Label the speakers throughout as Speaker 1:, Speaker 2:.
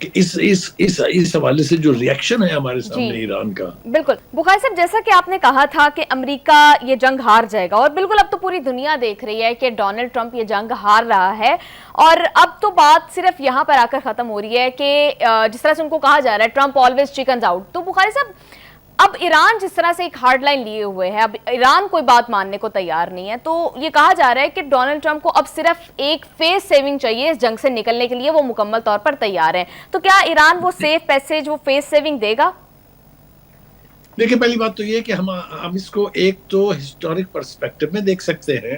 Speaker 1: کہ اس حوالے سے جو ریاکشن ہے ہمارے سامنے
Speaker 2: جی
Speaker 1: ایران کا.
Speaker 2: بالکل بخاری صاحب، جیسا کہ آپ نے کہا تھا کہ امریکہ یہ جنگ ہار جائے گا، اور بالکل اب تو پوری دنیا دیکھ رہی ہے کہ ڈونلڈ ٹرمپ یہ جنگ ہار رہا ہے، اور اب تو بات صرف یہاں پر آ کر ختم ہو رہی ہے کہ جس طرح سے ان کو کہا جا رہا ہے ٹرمپ آلویز چکنز آؤٹ. تو بخاری صاحب اب ایران جس طرح سے ایک ہارڈ لائن لیے ہوئے ہے، اب ایران کوئی بات ماننے کو تیار نہیں ہے، تو یہ کہا جا رہا ہے کہ ڈونلڈ ٹرمپ کو اب صرف ایک فیس سیونگ چاہیے اس جنگ سے نکلنے کے لیے، وہ مکمل طور پر تیار ہیں. تو کیا ایران وہ سیف پیسیج، وہ فیس سیونگ دے گا؟
Speaker 1: دیکھیں، پہلی بات تو یہ کہ ہم اس کو ایک تو ہسٹورک پرسپیکٹو میں دیکھ سکتے ہیں.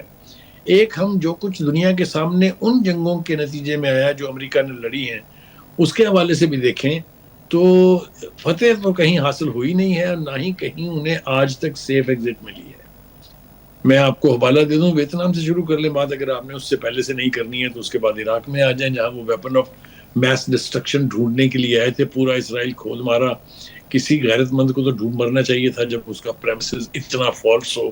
Speaker 1: ایک ہم جو کچھ دنیا کے سامنے ان جنگوں کے نتیجے میں آیا جو امریکہ نے لڑی ہیں اس کے حوالے سے بھی دیکھیں تو فتح تو کہیں حاصل ہوئی نہیں ہے، اور نہ ہی کہیں انہیں آج تک سیف ایگزٹ ملی ہے. میں آپ کو حوالہ دے دوں، ویتنام سے شروع کر لیں بات، اگر آپ نے اس سے پہلے سے نہیں کرنی ہے تو اس کے بعد عراق میں آ جائیں، جہاں وہ ویپن آف میس ڈسٹرکشن ڈھونڈنے کے لیے آئے تھے. پورا اسرائیل کھول مارا. کسی غیرت مند کو تو ڈھونڈ مرنا چاہیے تھا جب اس کا پریمسز اتنا فالس ہو.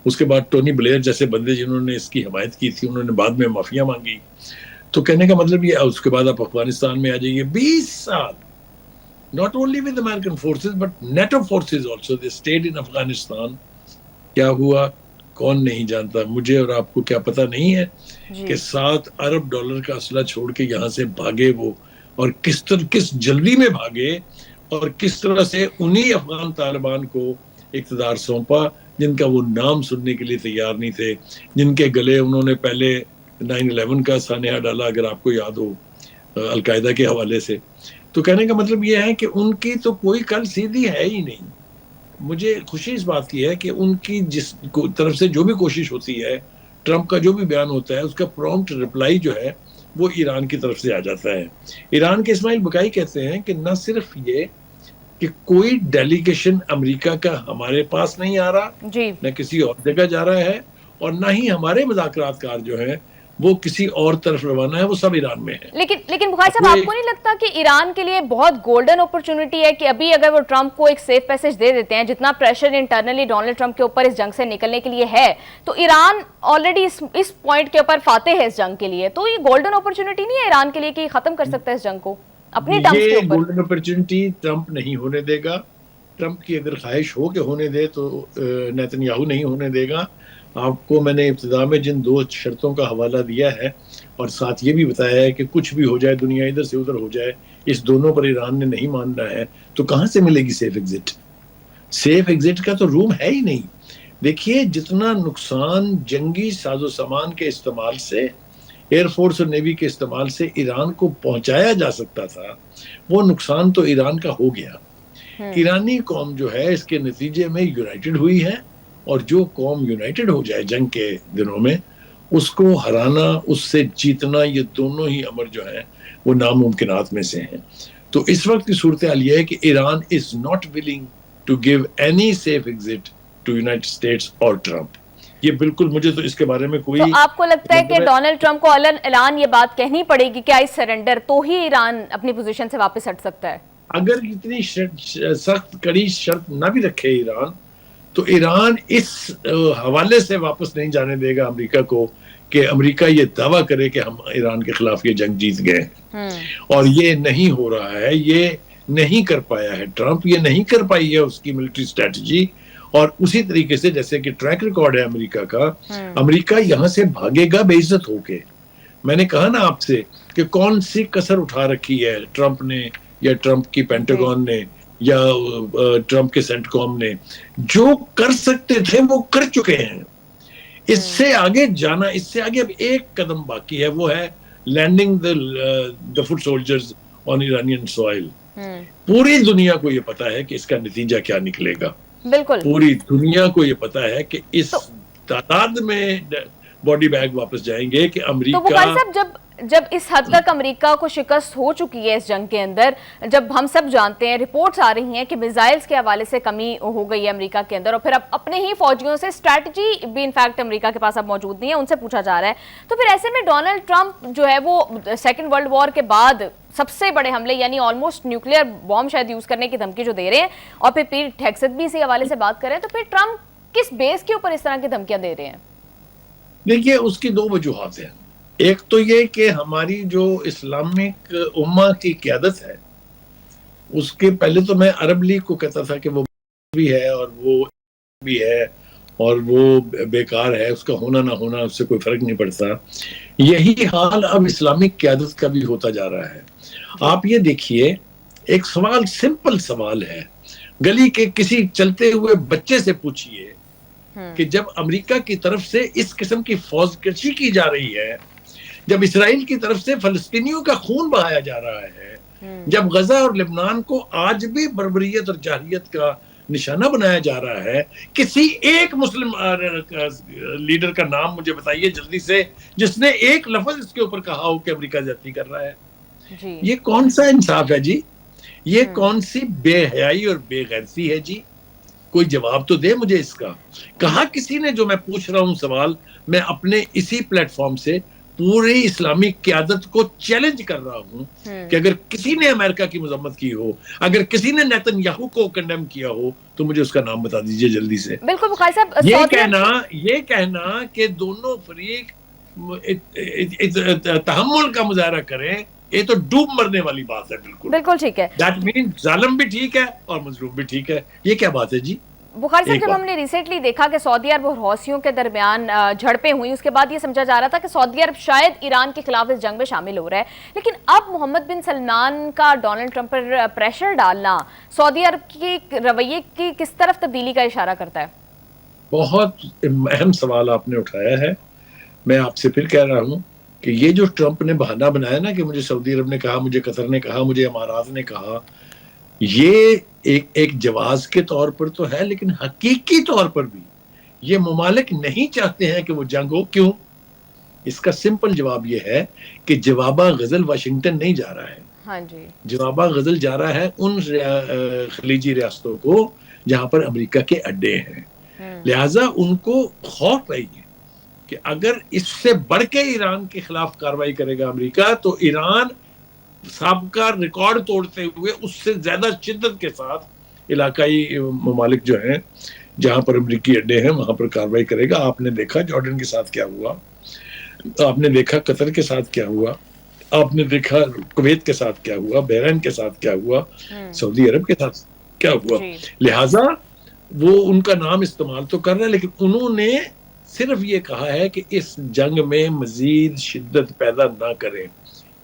Speaker 1: اس کے بعد ٹونی بلیئر جیسے بندے جنہوں نے اس کی حمایت کی تھی، انہوں نے بعد میں معافیاں مانگی. تو کہنے کا مطلب یہ، اس کے بعد آپ افغانستان میں آ جائیے. 20 سال not only with American forces but NATO forces also, they stayed in Afghanistan. کیا ہوا کون نہیں جانتا. مجھے اور آپ کو کیا پتہ نہیں ہے کہ $7 ارب کا اسلحہ چھوڑ کے یہاں سے بھاگے وہ، اور کس جلدی میں بھاگے، اور کس طرح سے انہی افغان طالبان کو اقتدار سونپا جن کا وہ نام سننے کے لیے تیار نہیں تھے، جن کے گلے انہوں نے پہلے 9/11 کا سانحہ ڈالا، اگر آپ کو یاد ہو، القاعدہ کے حوالے سے. تو کہنے کا مطلب یہ ہے کہ ان کی تو کوئی کل سیدھی ہے ہی نہیں. مجھے خوشی اس بات کی ہے کہ ان کی جس طرف سے جو بھی کوشش ہوتی ہے، ٹرمپ کا جو بھی بیان ہوتا ہے، اس کا پرومپٹ رپلائی جو ہے وہ ایران کی طرف سے آ جاتا ہے. ایران کے اسماعیل بقائی کہتے ہیں کہ نہ صرف یہ کہ کوئی ڈیلیگیشن امریکہ کا ہمارے پاس نہیں آ رہا، نہ کسی اور جگہ جا رہا ہے، اور نہ ہی ہمارے مذاکرات کار جو ہیں وہ کسی اور طرف روانہ ہے، وہ سب ایران میں ہے.
Speaker 2: لیکن بخاری صاحب، آپ کو نہیں لگتا کہ ایران کے لیے بہت گولڈن اپرچونٹی ہے کہ ابھی اگر وہ ٹرمپ کو ایک سیف پیسج دے دیتے ہیں، جتنا پریشر انٹرنلی ڈونلڈ ٹرمپ کے اوپر اس جنگ سے نکلنے کے لیے ہے، تو ایران آلریڈی اس پوائنٹ کے اوپر فاتح ہے اس جنگ کے لیے، تو یہ گولڈن اپرچونٹی نہیں ہے ایران کے لیے کہ ختم کر سکتا ہے اس جنگ کو اپنی ٹرمز کے اوپر؟
Speaker 1: یہ گولڈن اپرچونٹی ٹرمپ نہیں ہونے دے گا. ٹرمپ کی اگر خواہش ہو کہ ہونے دے تو نیتن یاہو نہیں ہونے دے گا. آپ کو میں نے ابتدا میں جن 2 شرطوں کا حوالہ دیا ہے، اور ساتھ یہ بھی بتایا ہے کہ کچھ بھی ہو جائے، دنیا ادھر سے ادھر ہو جائے، اس دونوں پر ایران نے نہیں ماننا ہے، تو کہاں سے ملے گی سیف ایگزٹ؟ سیف ایگزٹ کا تو روم ہے ہی نہیں. دیکھیے، جتنا نقصان جنگی ساز و سامان کے استعمال سے، ایئر فورس اور نیوی کے استعمال سے ایران کو پہنچایا جا سکتا تھا، وہ نقصان تو ایران کا ہو گیا. ایرانی قوم جو ہے اس کے نتیجے میں یونائٹڈ ہوئی ہے، اور جو قوم یونائٹڈ ہو جائے جنگ کے دنوں میں، اس کو ہرانا، اس سے جیتنا، یہ دونوں ہی امر جو ہیں وہ ناممکنات میں سے ہیں. تو اس وقت کی صورتحال یہ ہے کہ Iran is not willing to give any safe exit to United States اور ٹرمپ. یہ بالکل، مجھے تو اس کے بارے میں کوئی...
Speaker 2: تو آپ کو لگتا ہے کہ ڈونلڈ ٹرمپ کو اعلان یہ بات کہنی پڑے گی کہ آئی سرنڈر، تو ہی ایران اپنی پوزیشن سے واپس ہٹ سکتا ہے؟
Speaker 1: اگر اتنی سخت کڑی شرط نہ بھی رکھے ایران، تو ایران اس حوالے سے واپس نہیں جانے دے گا امریکہ کو کہ امریکہ یہ دعویٰ کرے کہ ہم ایران کے خلاف یہ جنگ جیت گئے. اور یہ نہیں ہو رہا ہے، یہ نہیں کر پایا ہے ٹرمپ، یہ نہیں کر پائی ہے اس کی ملٹری اسٹریٹجی. اور اسی طریقے سے جیسے کہ ٹریک ریکارڈ ہے امریکہ کا، امریکہ یہاں سے بھاگے گا بے عزت ہو کے. میں نے کہا نا آپ سے کہ کون سی کسر اٹھا رکھی ہے ٹرمپ نے، یا ٹرمپ کی پینٹاگون نے، یا ٹرمپ کے سینٹ کام نے. جو کر سکتے تھے وہ کر چکے ہیں. اس سے آگے جانا، اس سے آگے اب ایک قدم باقی ہے، وہ ہے landing the foot soldiers on Iranian soil. پوری دنیا کو یہ پتا ہے کہ اس کا نتیجہ کیا نکلے گا.
Speaker 2: بالکل
Speaker 1: پوری دنیا کو یہ پتا ہے کہ اس تعداد میں باڈی بیگ واپس جائیں گے کہ امریکہ...
Speaker 2: تو بخاری صاحب، جب اس حد تک امریکہ کو شکست ہو چکی ہے اس جنگ کے اندر، جب ہم سب جانتے ہیں، رپورٹس آ رہی ہیں کہ میزائلز کے حوالے سے کمی ہو گئی ہے امریکہ کے اندر، اور پھر اب اپنے ہی فوجیوں سے اسٹریٹجی بھی انفیکٹ امریکہ کے پاس اب موجود نہیں ہے، ان سے پوچھا جا رہا ہے. تو پھر ایسے میں ڈونلڈ ٹرمپ جو ہے وہ سیکنڈ ورلڈ وار کے بعد سب سے بڑے حملے، یعنی آلموسٹ نیوکلیئر بام شاید یوز کرنے کی دھمکی جو دے رہے ہیں، اور پھر پیر ٹیکسس بھی اسی حوالے سے بات کریں، تو پھر ٹرمپ کس بیس کے اوپر اس طرح کی دھمکیاں دے رہے ہیں؟
Speaker 1: دیکھیے، اس کی 2 وجوہات ہیں. ایک تو یہ کہ ہماری جو اسلامک امہ کی قیادت ہے اس کے پہلے تو میں عرب لیگ کو کہتا تھا کہ وہ بھی ہے اور وہ بھی ہے اور وہ بیکار ہے، اس کا ہونا نہ ہونا اس سے کوئی فرق نہیں پڑتا. یہی حال اب اسلامک قیادت کا بھی ہوتا جا رہا ہے. آپ یہ دیکھیے، ایک سوال، سمپل سوال ہے، گلی کے کسی چلتے ہوئے بچے سے پوچھئے کہ جب امریکہ کی طرف سے اس قسم کی فوج کشی کی جا رہی ہے، جب اسرائیل کی طرف سے فلسطینیوں کا خون بہایا جا رہا ہے، جب غزہ اور لبنان کو آج بھی بربریت اور جاہلیت کا نشانہ بنایا جا رہا ہے، کسی ایک مسلم لیڈر کا نام مجھے بتائیے جلدی سے جس نے ایک لفظ اس کے اوپر کہا ہو کہ امریکہ زیادتی کر رہا ہے. یہ کون سا انصاف ہے جی؟ یہ کون سی بے حیائی اور بے غیرتی ہے جی؟ کوئی جواب تو دے مجھے اس کا. کہا کسی نے جو میں پوچھ رہا ہوں سوال، میں اپنے اسی پلیٹ فارم سے پوری اسلامی قیادت کو چیلنج کر رہا ہوں کہ اگر کسی نے امریکہ کی مذمت کی ہو، اگر کسی نے نیتن یاہو کو کنڈیم کیا ہو تو مجھے اس کا نام بتا دیجئے جلدی سے.
Speaker 2: بالکل بخاری صاحب،
Speaker 1: یہ کہنا کہ دونوں فریق تحمل کا مظاہرہ کریں، یہ تو ڈوب مرنے والی بات ہے.
Speaker 2: بالکل ٹھیک ہے.
Speaker 1: دیٹ مین ظالم بھی ٹھیک ہے اور مظلوم بھی ٹھیک ہے. یہ کیا بات ہے جی؟
Speaker 2: بخاری صاحب، جب ہم نے ریسنٹلی دیکھا کہ سعودی عرب اور حوثیوں کے درمیان جھڑپیں ہوئی، اس کے بعد یہ سمجھا جا رہا تھا کہ سعودی عرب شاید ایران کے خلاف اس جنگ میں شامل ہو رہا ہے، لیکن اب محمد بن سلمان کا ڈونلڈ ٹرمپ پر پریشر ڈالنا سعودی عرب کی رویے کی کس طرف تبدیلی کا اشارہ کرتا ہے؟
Speaker 1: بہت اہم سوال آپ نے اٹھایا ہے. میں آپ سے پھر کہہ رہا ہوں کہ یہ جو ٹرمپ نے بہانہ بنایا نا کہ مجھے سعودی عرب نے کہا، مجھے قطر نے کہا، مجھے امارات نے کہا، یہ ایک جواز کے طور پر تو ہے، لیکن حقیقی طور پر بھی یہ ممالک نہیں چاہتے ہیں کہ وہ جنگ ہو. کیوں؟ اس کا سمپل جواب یہ ہے کہ جوابہ غزل واشنگٹن نہیں جا رہا ہے.
Speaker 2: ہاں جی،
Speaker 1: جوابہ غزل جا رہا ہے ان خلیجی ریاستوں کو جہاں پر امریکہ کے اڈے ہیں. لہٰذا ان کو خوف ہے یہ کہ اگر اس سے بڑھ کے ایران کے خلاف کارروائی کرے گا امریکہ تو ایران سابقہ ریکارڈ توڑتے ہوئے اس سے زیادہ شدت کے ساتھ علاقائی ممالک جو ہیں جہاں پر امریکی اڈے ہیں وہاں پر کارروائی کرے گا. آپ نے دیکھا جارڈن کے ساتھ کیا ہوا، آپ نے دیکھا قطر کے ساتھ کیا ہوا، آپ نے دیکھا کویت کے ساتھ کیا ہوا، بحرین کے ساتھ کیا ہوا، سعودی عرب کے ساتھ کیا ہوا. لہٰذا وہ ان کا نام استعمال تو کر رہے ہیں، لیکن انہوں نے صرف یہ کہا ہے کہ اس جنگ میں مزید شدت پیدا نہ کریں،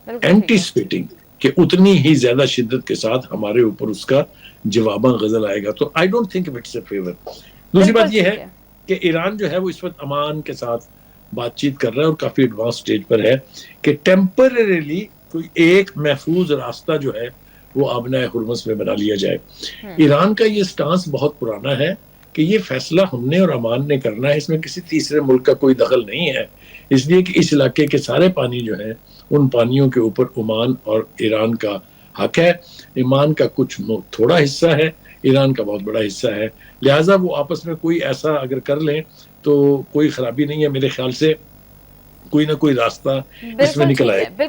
Speaker 1: اینٹیسپیٹنگ کہ اتنی ہی زیادہ شدت کے ساتھ ہمارے اوپر اس کا جواباً غزل آئے گا. تو I don't think it's a favor. دوسری بات یہ ہے کہ ایران جو ہے وہ اس وقت امان کے ساتھ بات چیت کر رہا ہے اور کافی ایڈوانس سٹیج پر ہے کہ ٹیمپرریلی کوئی ایک محفوظ راستہ جو ہے وہ آبنائے ہرمز میں بنا لیا جائے. ایران کا یہ سٹانس بہت پرانا ہے کہ یہ فیصلہ ہم نے اور امان نے کرنا ہے، اس میں کسی تیسرے ملک کا کوئی دخل نہیں ہے، اس لیے کہ اس علاقے کے سارے پانی جو ہیں ان پانیوں کے اوپر عمان اور ایران کا حق ہے. ایمان کا کچھ تھوڑا حصہ ہے، ایران کا بہت بڑا حصہ ہے. لہٰذا وہ آپس میں کوئی ایسا اگر کر لیں تو کوئی خرابی نہیں ہے. میرے خیال سے کوئی نہ کوئی راستہ اس میں نکل آئے.